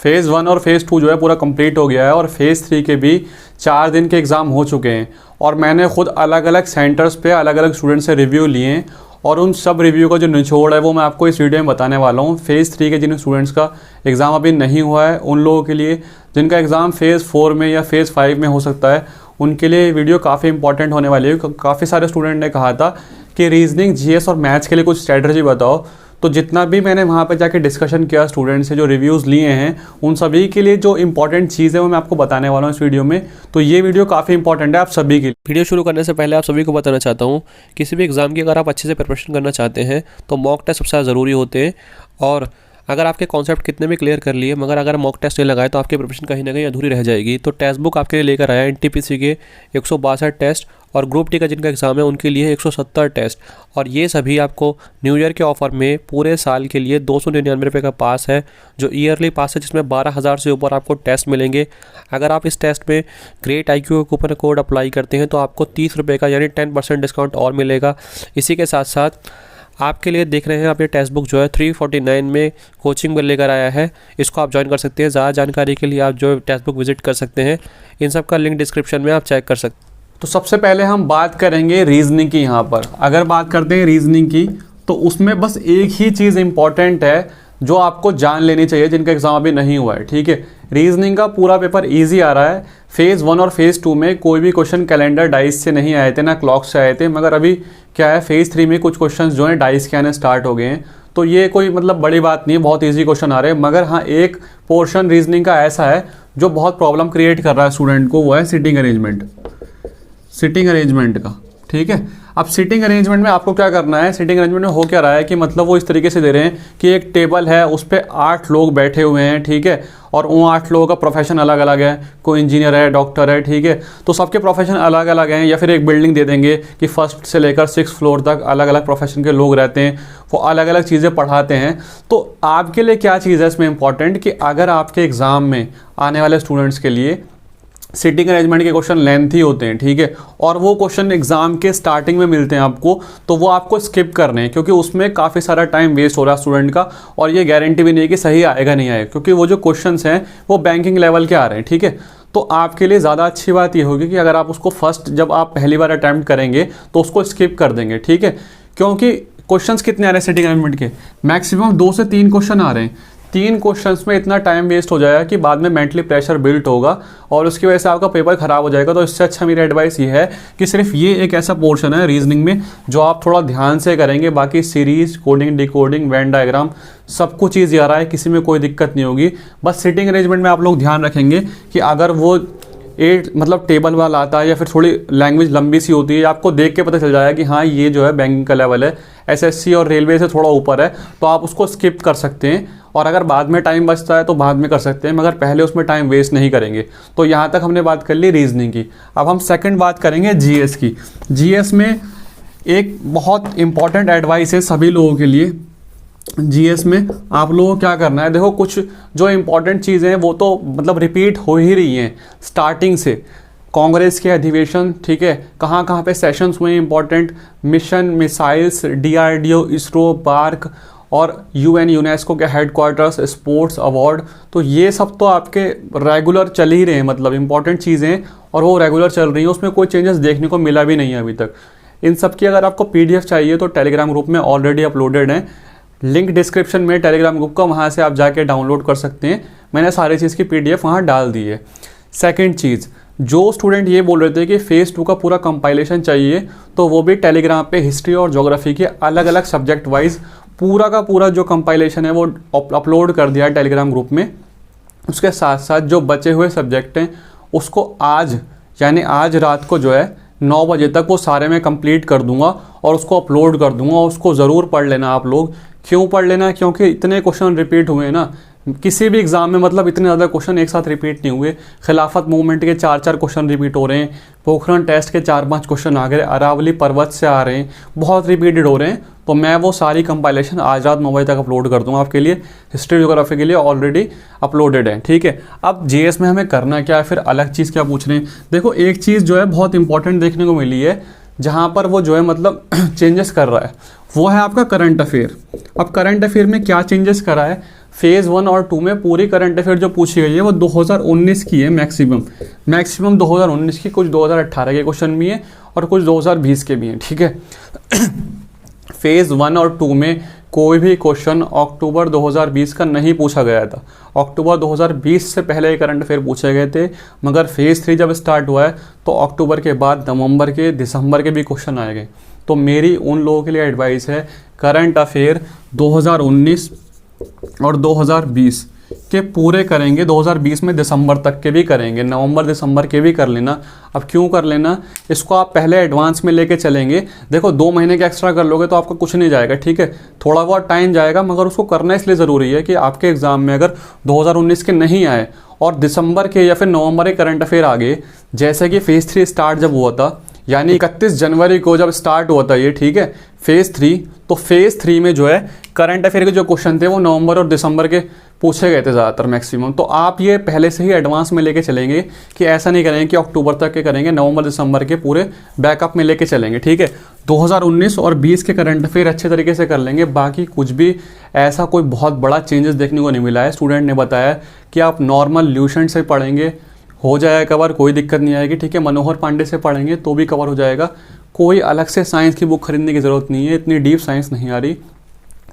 Phase 1 और phase 2 जो है पूरा कंप्लीट हो गया है और फ़ेज़ 3 के भी 4 दिन के एग्ज़ाम हो चुके हैं और मैंने खुद अलग अलग सेंटर्स पे अलग अलग स्टूडेंट से रिव्यू लिए हैं और उन सब रिव्यू का जो निचोड़ है वो मैं आपको इस वीडियो में बताने वाला हूँ। फ़ेज़ 3 के जिन स्टूडेंट्स का एग्ज़ाम अभी नहीं हुआ है उन लोगों के लिए, जिनका एग्ज़ाम फ़ेज़ 4 में या फ़ेज़ 5 में हो सकता है, उनके लिए वीडियो काफ़ी इंपॉर्टेंट होने वाली है। काफ़ी सारे स्टूडेंट ने कहा था कि रीजनिंग, जीएस और मैथ्स के लिए कुछ स्ट्रैटेजी बताओ। तो जितना भी मैंने वहाँ पर जाके डिस्कशन किया स्टूडेंट से, जो रिव्यूज़ लिए हैं, उन सभी के लिए जो इंपॉर्टेंट चीज़ है वो मैं आपको बताने वाला हूँ इस वीडियो में। तो ये वीडियो काफ़ी इंपॉर्टेंट है आप सभी के लिए। वीडियो शुरू करने से पहले आप सभी को बताना चाहता हूँ, किसी भी एग्ज़ाम की अगर आप अच्छे से प्रिपरेशन करना चाहते हैं तो मॉक टेस्ट सबसे ज़्यादा ज़रूरी होते हैं। और अगर आपके कॉन्सेप्ट कितने भी क्लियर कर लिए मगर अगर मॉक टेस्ट नहीं लगाए तो आपकी प्रिपरेशन कहीं ना कहीं अधूरी रह जाएगी। तो टेक्स्ट बुक आपके लिए लेकर आया एनटीपीसी के 162 टेस्ट और ग्रुप डी का जिनका एग्ज़ाम है उनके लिए 170 टेस्ट, और ये सभी आपको न्यू ईयर के ऑफर में पूरे साल के लिए 299 रुपये का पास है, जो ईयरली पास है, जिसमें 12,000 से ऊपर आपको टेस्ट मिलेंगे। अगर आप इस टेस्ट में great IQ coupon code apply करते हैं तो आपको 30 रुपये का यानी 10% डिस्काउंट और मिलेगा। इसी के साथ साथ आपके लिए देख रहे हैं आप ये टेक्स्ट बुक जो है 349 में कोचिंग में लेकर आया है, इसको आप ज्वाइन कर सकते हैं। ज़्यादा जानकारी के लिए आप जो टेक्स्ट बुक विजिट कर सकते हैं, इन सब का लिंक डिस्क्रिप्शन में आप चेक कर सकते हैं। तो सबसे पहले हम बात करेंगे रीजनिंग की। यहाँ पर अगर बात करते हैं रीजनिंग की तो उसमें बस एक ही चीज़ इंपॉर्टेंट है जो आपको जान लेनी चाहिए जिनका एग्ज़ाम अभी नहीं हुआ है, ठीक है। रीजनिंग का पूरा पेपर इजी आ रहा है। फ़ेज़ 1 और फ़ेज़ 2 में कोई भी क्वेश्चन कैलेंडर डाइस से नहीं आए थे, ना क्लॉक से आए थे, मगर अभी क्या है, फ़ेज़ 3 में कुछ क्वेश्चंस जो हैं डाइस के आने स्टार्ट हो गए हैं। तो ये कोई मतलब बड़ी बात नहीं है, बहुत ईजी क्वेश्चन आ रहे हैं। मगर हाँ, एक पोर्शन रीजनिंग का ऐसा है जो बहुत प्रॉब्लम क्रिएट कर रहा है स्टूडेंट को, वो है सिटिंग अरेंजमेंट का, ठीक है। अब सिटिंग अरेंजमेंट में आपको क्या करना है, सिटिंग अरेंजमेंट में हो क्या रहा है कि मतलब वो इस तरीके से दे रहे हैं कि एक टेबल है, उस पर 8 लोग बैठे हुए हैं, ठीक है, और उन 8 लोगों का प्रोफेशन अलग अलग है। कोई इंजीनियर है, डॉक्टर है, ठीक है, तो सबके प्रोफेशन अलग अलग हैं। या फिर एक बिल्डिंग दे देंगे कि फर्स्ट से लेकर 6th फ्लोर तक अलग अलग प्रोफेशन के लोग रहते हैं, वो अलग अलग चीज़ें पढ़ाते हैं। तो आपके लिए क्या चीज़ है इसमें इंपॉर्टेंट कि अगर आपके एग्ज़ाम में आने वाले स्टूडेंट्स के लिए सिटिंग अरेंजमेंट के क्वेश्चन लेंथी होते हैं, ठीक है, और वो क्वेश्चन एग्जाम के स्टार्टिंग में मिलते हैं आपको, तो वो आपको स्किप करने हैं, क्योंकि उसमें काफ़ी सारा टाइम वेस्ट हो रहा है स्टूडेंट का, और ये गारंटी भी नहीं है कि सही आएगा नहीं आएगा, क्योंकि वो जो क्वेश्चंस हैं वो बैंकिंग लेवल के आ रहे हैं, ठीक है। तो आपके लिए ज़्यादा अच्छी बात ये होगी कि अगर आप उसको जब आप पहली बार अटैम्प्ट करेंगे तो उसको स्किप कर देंगे, ठीक है। क्योंकि क्वेश्चंस कितने आ रहे हैं सिटिंग अरेंजमेंट के, मैक्सिमम 2 से 3 क्वेश्चन आ रहे हैं। 3 क्वेश्चंस में इतना टाइम वेस्ट हो जाएगा कि बाद में मेंटली प्रेशर बिल्ट होगा और उसकी वजह से आपका पेपर खराब हो जाएगा। तो इससे अच्छा मेरी एडवाइस ये है कि सिर्फ ये एक ऐसा पोर्शन है रीजनिंग में जो आप थोड़ा ध्यान से करेंगे, बाकी series, coding, decoding, Venn diagram सब कुछ ईजी आ रहा है, किसी में कोई दिक्कत नहीं होगी। बस सिटिंग अरेंजमेंट में आप लोग ध्यान रखेंगे कि अगर वो 8 मतलब टेबल वाला आता है या फिर थोड़ी लैंग्वेज लंबी सी होती है, आपको देख के पता चल जाएगा कि हाँ ये जो है बैंकिंग का लेवल है, SSC और रेलवे से थोड़ा ऊपर है, तो आप उसको स्किप कर सकते हैं। और अगर बाद में टाइम बचता है तो बाद में कर सकते हैं, मगर पहले उसमें टाइम वेस्ट नहीं करेंगे। तो यहाँ तक हमने बात कर ली रीजनिंग की। अब हम सेकंड बात करेंगे जीएस की। जीएस में एक बहुत इंपॉर्टेंट एडवाइस है सभी लोगों के लिए। जीएस में आप लोगों को क्या करना है, देखो कुछ जो इंपॉर्टेंट चीज़ें हैं वो तो मतलब रिपीट हो ही रही हैं स्टार्टिंग से। कांग्रेस के अधिवेशन, ठीक है, कहाँ कहाँ पे सेशंस हुए important, mission, missiles, DRDO, ISRO, park और UN यूनेस्को के हेडक्वार्टर्स, स्पोर्ट्स अवार्ड, तो ये सब तो आपके रेगुलर चल ही रहे हैं, मतलब इंपॉर्टेंट चीज़ें, और वो रेगुलर चल रही हैं, उसमें कोई चेंजेस देखने को मिला भी नहीं है अभी तक। इन सब की अगर आपको PDF चाहिए तो टेलीग्राम ग्रुप में ऑलरेडी अपलोडेड है, लिंक डिस्क्रिप्शन में टेलीग्राम ग्रुप का, वहाँ से आप जाके डाउनलोड कर सकते हैं। मैंने सारी चीज़ की PDF वहाँ डाल दी है। सेकेंड चीज़, जो स्टूडेंट ये बोल रहे थे कि फ़ेज़ 2 का पूरा कंपाइलेशन चाहिए, तो वो भी टेलीग्राम पे हिस्ट्री और ज्योग्राफी के अलग अलग सब्जेक्ट वाइज पूरा का पूरा जो कंपाइलेशन है वो अपलोड कर दिया है टेलीग्राम ग्रुप में। उसके साथ साथ जो बचे हुए सब्जेक्ट हैं उसको आज यानी आज रात को जो है 9 बजे तक वो सारे मैं कंप्लीट कर दूंगा और उसको अपलोड कर दूंगा। उसको ज़रूर पढ़ लेना आप लोग। क्यों पढ़ लेना, क्योंकि इतने क्वेश्चन रिपीट हुए हैं ना किसी भी एग्जाम में, मतलब इतने ज़्यादा क्वेश्चन एक साथ रिपीट नहीं हुए। खिलाफत मूवमेंट के 4-4 क्वेश्चन रिपीट हो रहे हैं, पोखरण टेस्ट के 4-5 क्वेश्चन आ गए, अरावली पर्वत से आ रहे हैं, बहुत रिपीटेड हो रहे हैं। तो मैं वो सारी कंपाइलेशन आज रात 9 बजे तक अपलोड कर दूंगा आपके लिए। हिस्ट्री ज्योग्राफी के लिए ऑलरेडी अपलोडेड है, ठीक है। अब जीएस में हमें करना क्या है, फिर अलग चीज़ क्या पूछ रहे हैं। देखो एक चीज़ जो है बहुत इंपॉर्टेंट देखने को मिली है, जहाँ पर वो जो है मतलब चेंजेस कर रहा है, वो है आपका करंट अफेयर। अब करंट अफेयर में क्या चेंजेस करा है, फेज़ 1 और 2 में पूरी करंट अफेयर जो पूछी गई है वो 2019 की है मैक्सिमम 2019 की, कुछ 2018 के क्वेश्चन भी हैं और कुछ 2020 के भी हैं, ठीक है। फेज़ 1 और 2 में कोई भी क्वेश्चन अक्टूबर 2020 का नहीं पूछा गया था। अक्टूबर 2020 से पहले करंट अफेयर पूछे गए थे, मगर फेज़ 3 जब स्टार्ट हुआ है तो अक्टूबर के बाद नवंबर के, दिसंबर के भी क्वेश्चन आएंगे। तो मेरी उन लोगों के लिए एडवाइस है, करंट अफेयर 2019 और 2020 के पूरे करेंगे, 2020 में दिसंबर तक के भी करेंगे, नवंबर दिसंबर के भी कर लेना। अब क्यों कर लेना, इसको आप पहले एडवांस में लेके चलेंगे। देखो 2 महीने के एक्स्ट्रा कर लोगे तो आपका कुछ नहीं जाएगा, ठीक है, थोड़ा बहुत टाइम जाएगा, मगर उसको करना इसलिए ज़रूरी है कि आपके एग्ज़ाम में अगर 2019 के नहीं आए और दिसंबर के या फिर नवंबर के करंट अफेयर आ गए, जैसे कि फेज़ 3 स्टार्ट जब हुआ था, यानी 31 जनवरी को जब स्टार्ट हुआ था ये, ठीक है, फेज़ 3, तो फेज़ 3 में जो है करंट अफेयर के जो क्वेश्चन थे वो नवंबर और दिसंबर के पूछे गए थे ज़्यादातर मैक्सिमम। तो आप ये पहले से ही एडवांस में लेके चलेंगे कि ऐसा नहीं करेंगे कि अक्टूबर तक के करेंगे, नवंबर दिसंबर के पूरे बैकअप में लेके चलेंगे, ठीक है। 2019 और 20 के करंट अफेयर अच्छे तरीके से कर लेंगे। बाकी कुछ भी ऐसा कोई बहुत बड़ा चेंजेस देखने को नहीं मिला है। स्टूडेंट ने बताया कि आप नॉर्मल ल्यूशन से पढ़ेंगे, हो जाएगा कवर, कोई दिक्कत नहीं आएगी, ठीक है। मनोहर पांडे से पढ़ेंगे तो भी कवर हो जाएगा। कोई अलग से साइंस की बुक खरीदने की ज़रूरत नहीं है, इतनी डीप साइंस नहीं आ रही।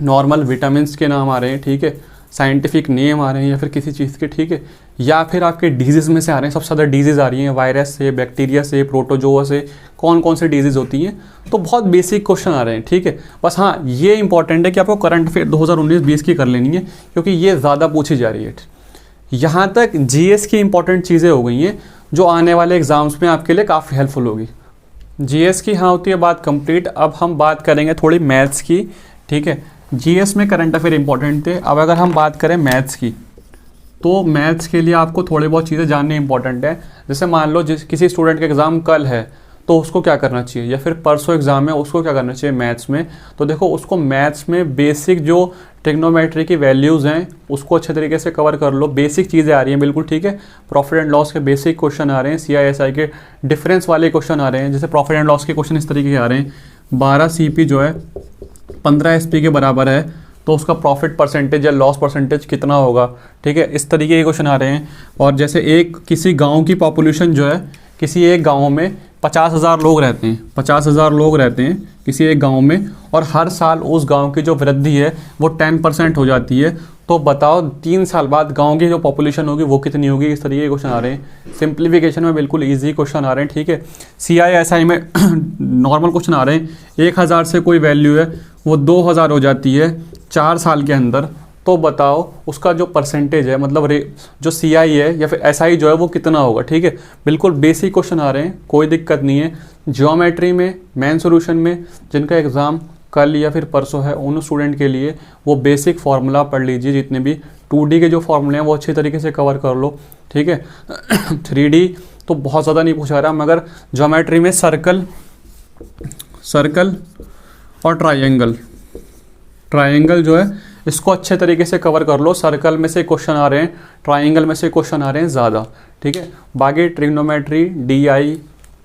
नॉर्मल विटामिन्स के नाम आ रहे हैं, ठीक है, साइंटिफिक नेम आ रहे हैं या फिर किसी चीज़ के, ठीक है, या फिर आपके डिजीज़ में से आ रहे हैं। सबसे ज़्यादा डिजीज़ आ रही हैं वायरस से, बैक्टीरिया से, प्रोटोजोआ से, कौन कौन से डिजीज़ होती हैं। तो बहुत बेसिक क्वेश्चन आ रहे हैं, ठीक है। बस हाँ, ये इंपॉर्टेंट है कि आपको करंट अफेयर 2019-20 की कर लेनी है, क्योंकि ये ज़्यादा पूछी जा रही है। यहाँ तक जीएस की इंपॉर्टेंट चीज़ें हो गई हैं जो आने वाले एग्ज़ाम्स में आपके लिए काफ़ी हेल्पफुल होगी। जीएस की हाँ होती है बात कंप्लीट। अब हम बात करेंगे थोड़ी मैथ्स की, ठीक है। जीएस में करंट अफेयर इंपॉर्टेंट थे। अब अगर हम बात करें मैथ्स की, तो मैथ्स के लिए आपको थोड़ी बहुत चीज़ें जाननी इंपॉर्टेंट है। जैसे मान लो किसी स्टूडेंट का एग्ज़ाम कल है तो उसको क्या करना चाहिए, या फिर परसों एग्ज़ाम है उसको क्या करना चाहिए मैथ्स में। तो देखो, उसको मैथ्स में बेसिक जो ट्रिग्नोमेट्री की वैल्यूज़ हैं उसको अच्छे तरीके से कवर कर लो। बेसिक चीज़ें आ रही हैं बिल्कुल, ठीक है। प्रॉफिट एंड लॉस के बेसिक क्वेश्चन आ रहे हैं, CISI के डिफरेंस वाले क्वेश्चन आ रहे हैं। जैसे प्रॉफिट एंड लॉस के क्वेश्चन इस तरीके के आ रहे हैं, 12 CP जो है 15 SP के बराबर है, तो उसका प्रॉफिट परसेंटेज या लॉस परसेंटेज कितना होगा, ठीक है। इस तरीके के क्वेश्चन आ रहे हैं। और जैसे किसी गाँव की पॉपुलेशन जो है, किसी एक गाँव में 50,000 लोग रहते हैं, 50,000 लोग रहते हैं किसी एक गांव में, और हर साल उस गांव की जो वृद्धि है वो 10% हो जाती है। तो बताओ 3 साल बाद गांव की जो पॉपुलेशन होगी वो कितनी होगी। इस तरीके के क्वेश्चन आ रहे हैं। सिंप्लीफिकेशन में बिल्कुल इजी क्वेश्चन आ रहे हैं, ठीक है। CISI में नॉर्मल क्वेश्चन आ रहे हैं, 1000 से कोई वैल्यू है वो 2000 हो जाती है 4 साल के अंदर। तो बताओ उसका जो परसेंटेज है, मतलब जो CI है या फिर SI जो है वो कितना होगा, ठीक है। बिल्कुल बेसिक क्वेश्चन आ रहे हैं, कोई दिक्कत नहीं है। ज्योमेट्री में, मेन सॉल्यूशन में जिनका एग्ज़ाम कल या फिर परसों है, उन स्टूडेंट के लिए वो बेसिक फार्मूला पढ़ लीजिए। जितने भी 2D के जो फार्मूले हैं वो अच्छे तरीके से कवर कर लो, ठीक है। 3D तो बहुत ज़्यादा नहीं पूछा रहा, मगर ज्योमेट्री में सर्कल और ट्राइंगल जो है इसको अच्छे तरीके से कवर कर लो। सर्कल में से क्वेश्चन आ रहे हैं, ट्राइंगल में से क्वेश्चन आ रहे हैं ज़्यादा, ठीक है। बाकी ट्रिग्नोमेट्री, DI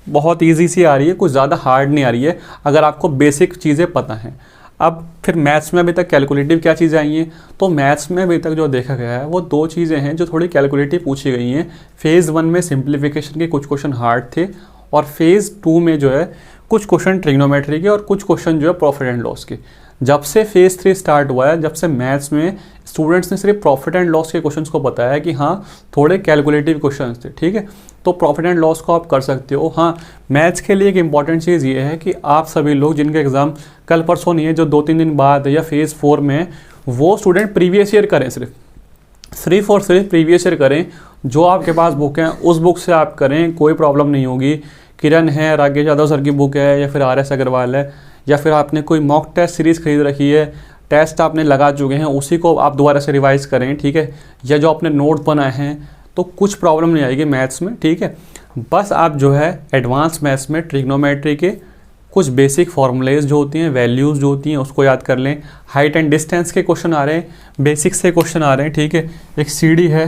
बहुत इजी सी आ रही है, कुछ ज़्यादा हार्ड नहीं आ रही है अगर आपको बेसिक चीज़ें पता हैं। अब फिर मैथ्स में अभी तक कैलकुलेटिव क्या चीज़ें आई हैं, तो मैथ्स में अभी तक जो देखा गया है वो 2 चीज़ें हैं जो थोड़ी कैलकुलेटिव पूछी गई हैं। फेज़ 1 में सिंप्लीफिकेशन के कुछ क्वेश्चन हार्ड थे, और फेज़ 2 में जो है कुछ क्वेश्चन ट्रिग्नोमेट्री के और कुछ क्वेश्चन जो है प्रॉफिट एंड लॉस के। जब से फेज़ 3 स्टार्ट हुआ है, जब से मैथ्स में स्टूडेंट्स ने सिर्फ प्रॉफिट एंड लॉस के क्वेश्चंस को बताया कि हाँ थोड़े कैलकुलेटिव क्वेश्चंस थे, ठीक है। तो प्रॉफिट एंड लॉस को आप कर सकते हो। हाँ, मैथ्स के लिए एक इंपॉर्टेंट चीज़ ये है कि आप सभी लोग जिनके एग्ज़ाम कल परसों नहीं है, जो 2-3 दिन बाद या फेज़ 4 में है, वो स्टूडेंट प्रीवियस ईयर करें, सिर्फ और सिर्फ प्रीवियस ईयर करें। जो आपके पास बुक हैं उस बुक से आप करें, कोई प्रॉब्लम नहीं होगी। किरण है, राकेश यादव सर की बुक है, या फिर RS अग्रवाल है, या फिर आपने कोई मॉक टेस्ट सीरीज़ खरीद रखी है, टेस्ट आपने लगा चुके हैं, उसी को आप दोबारा से रिवाइज़ करें, ठीक है। या जो आपने नोट बनाए हैं, तो कुछ प्रॉब्लम नहीं आएगी मैथ्स में, ठीक है। बस आप जो है एडवांस मैथ्स में ट्रिग्नोमेट्री के कुछ बेसिक फार्मूलेज जो होती हैं, वैल्यूज़ जो होती हैं, उसको याद कर लें। हाइट एंड डिस्टेंस के क्वेश्चन आ रहे हैं, बेसिक से क्वेश्चन आ रहे हैं, ठीक है। एक सीढ़ी है,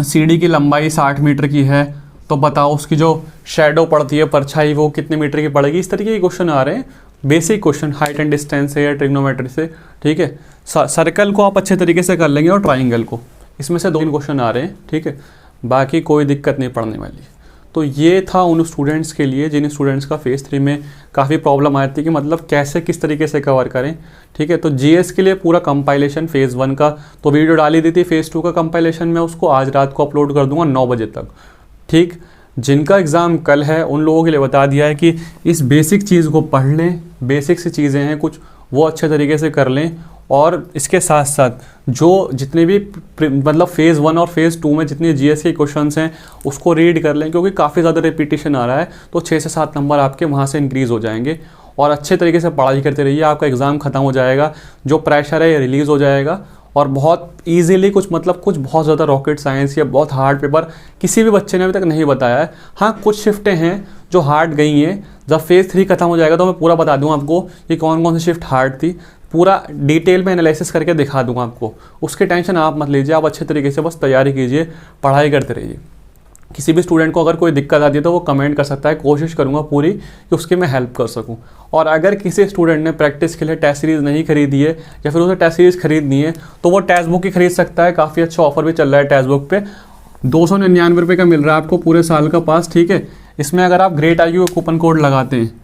सीढ़ी की लंबाई 60 मीटर की है, तो बताओ उसकी जो शेडो पड़ती है, परछाई, वो कितने मीटर की पड़ेगी। इस तरीके के क्वेश्चन आ रहे हैं। Basic question height and distance से या ट्रिग्नोमेट्री से, ठीक है। सर्कल को आप अच्छे तरीके से कर लेंगे और ट्राइंगल को, इसमें से 2 क्वेश्चन आ रहे हैं, ठीक है, बाकी कोई दिक्कत नहीं पड़ने वाली। तो ये था उन स्टूडेंट्स के लिए जिन स्टूडेंट्स का फेज़ 3 में काफ़ी प्रॉब्लम आई थी कि मतलब कैसे किस तरीके से कवर करें, ठीक है। तो जीएस के लिए पूरा कंपाइलेशन फेज़ 1 का तो वीडियो डाली दी थी, फेज़ 2 का कंपाइलेशन मैं उसको आज रात को अपलोड कर दूंगा 9 बजे तक, ठीक। जिनका एग्ज़ाम कल है उन लोगों के लिए बता दिया है कि इस बेसिक चीज़ को पढ़ लें, बेसिक सी चीज़ें हैं कुछ वो अच्छे तरीके से कर लें, और इसके साथ साथ जो जितने भी मतलब फेज़ 1 और फेज़ 2 में जितने जीएस के क्वेश्चंस हैं उसको रीड कर लें, क्योंकि काफ़ी ज़्यादा रिपीटिशन आ रहा है, तो 6 से 7 नंबर आपके वहाँ से इंक्रीज़ हो जाएंगे। और अच्छे तरीके से पढ़ाई करते रहिए, आपका एग्ज़ाम ख़त्म हो जाएगा, जो प्रेशर है ये रिलीज़ हो जाएगा, और बहुत ईजीली कुछ बहुत ज़्यादा रॉकेट साइंस या बहुत हार्ड पेपर किसी भी बच्चे ने अभी तक नहीं बताया है। हाँ, कुछ शिफ्टें हैं जो हार्ड गई हैं, जब फेज़ 3 खत्म हो जाएगा तो मैं पूरा बता दूँ आपको कि कौन कौन सी शिफ्ट हार्ड थी, पूरा डिटेल में एनालिसिस करके दिखा दूंगा आपको, उसके टेंशन आप मत लीजिए, आप अच्छे तरीके से बस तैयारी कीजिए, पढ़ाई करते रहिए। किसी भी स्टूडेंट को अगर कोई दिक्कत आती है तो वो कमेंट कर सकता है, कोशिश करूंगा पूरी कि उसकी मैं हेल्प कर सकूं। और अगर किसी स्टूडेंट ने प्रैक्टिस के लिए टेस्ट सीरीज़ नहीं खरीदी है या फिर उसे टेस्ट सीरीज़ खरीदनी है तो वो टेस्ट बुक ही खरीद सकता है, काफ़ी अच्छा ऑफर भी चल रहा है टेस्ट बुक पे, 299 रुपये का मिल रहा है आपको पूरे साल का पास, ठीक है। इसमें अगर आप ग्रेट IQ का कूपन कोड लगाते हैं,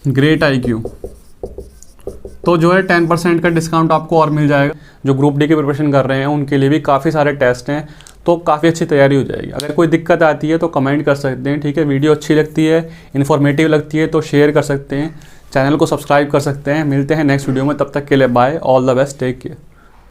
ग्रेट IQ, तो जो है 10% का डिस्काउंट आपको और मिल जाएगा। जो ग्रुप डी की प्रिपरेशन कर रहे हैं उनके लिए भी काफ़ी सारे टेस्ट हैं, तो काफ़ी अच्छी तैयारी हो जाएगी। अगर कोई दिक्कत आती है तो कमेंट कर सकते हैं, ठीक है। वीडियो अच्छी लगती है, इन्फॉर्मेटिव लगती है तो शेयर कर सकते हैं, चैनल को सब्सक्राइब कर सकते हैं। मिलते हैं नेक्स्ट वीडियो में, तब तक के लिए bye, all the best, take care.